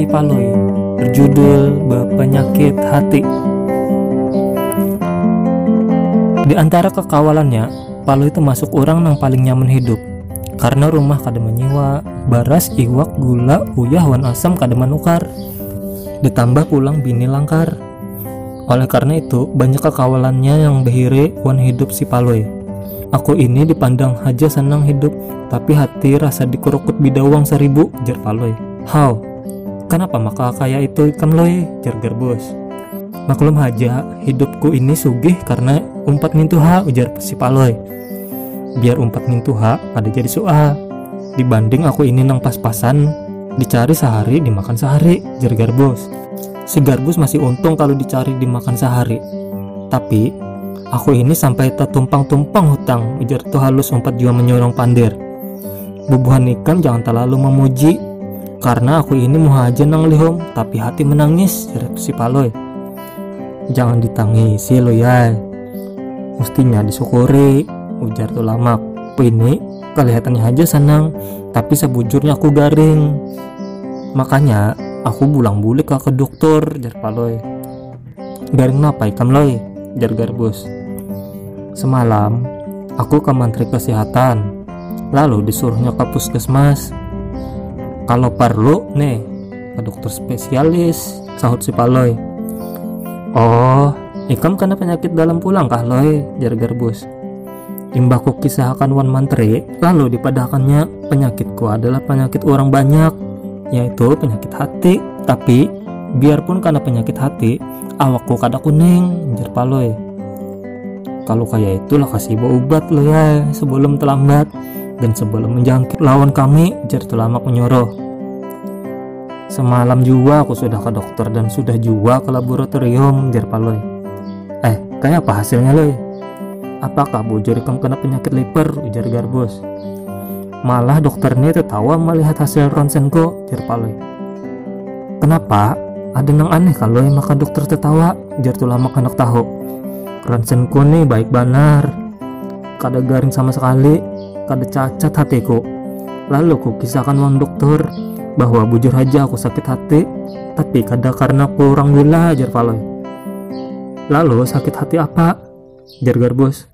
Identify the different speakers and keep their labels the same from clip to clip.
Speaker 1: si Paloy berjudul Penyakit Hati. Di antara kekawalannya, Paloy itu masuk orang yang paling nyaman hidup. Karena rumah kada menyewa, baras, iwak, gula, uyah, wan asam kada menukar. Ditambah pulang bini langkar. Oleh karena itu, banyak kekawalannya yang behire wan hidup si Paloy. Aku ini dipandang aja senang hidup, tapi hati rasa dikerukut bidawang 1000, jar Paloy. How? Kenapa maka kayak itu ikan loy, jar Garbus. Maklum aja, hidupku ini sugih karena umpat mintuha, ujar si Paloy. Biar umpat mintuha ada jadi soal. Dibanding aku ini nang pas-pasan, dicari sehari dimakan sehari, jar Garbus. Si Garbus masih untung kalau dicari dimakan sehari. Tapi aku ini sampai tertumpang-tumpang hutang, ujar tuh halus umpat jua menyorong pandir. Bubuhan ikan jangan terlalu memuji, karena aku ini mau aja nang lihom, tapi hati menangis, jar si Paloy. Jangan ditangisi lo ya, mestinya disyukuri, ujar tuh lamak. Ini kelihatannya aja senang, tapi sebujurnya aku garing. Makanya aku bulang-bulik ke dokter, jar Paloy. Garing napa ikam loy, jar Garbus. Semalam aku ke Menteri Kesehatan, lalu disuruhnya ke puskesmas. Kalau perlu nih ke dokter spesialis, sahut si Paloy. Oh, ikam kena penyakit dalam pulang kah loy, jar Garbus. Imbahku kisahkan wan mantri, lalu dipadahkannya penyakitku adalah penyakit orang banyak, yaitu penyakit hati. Tapi biarpun karena penyakit hati, awakku kada kuning, jar Paloy. Kalau kayak itulah kasih obat lo ya sebelum terlambat dan sebelum menjangkit lawan kami, jar Tulamak menyuruh. Semalam juga aku sudah ke dokter dan sudah juga ke laboratorium, jar Paloy. Kayak apa hasilnya loy? Apakah bujur ikam kena penyakit liver, ujar Garbus. Malah dokternya tertawa melihat hasil ronsenku, jar Paloy. Kenapa? Ada nang aneh kalau maka dokter tertawa, jar Tulamak hendak tahu. Ronsenku nih baik benar, kada garing sama sekali, kada cacat hatiku. Lalu ku kisahkan wan dokter bahwa bujur aja aku sakit hati, tapi kada karena kurang gula, jar Paloy. Lalu sakit hati apa, jar Garbus.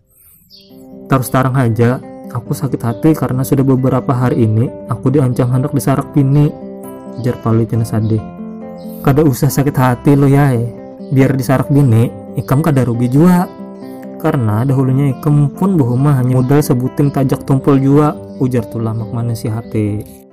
Speaker 1: Terus terang aja, aku sakit hati karena sudah beberapa hari ini aku diancam hendak disarak bini, jar Paloy tina sadih. Kada usah sakit hati lo ya, biar disarak bini ikam kada rugi jua, karena dahulunya ikam pun bahuma hanya modal sebuting tajak tumpul jua, ujar Tulamak manasihati.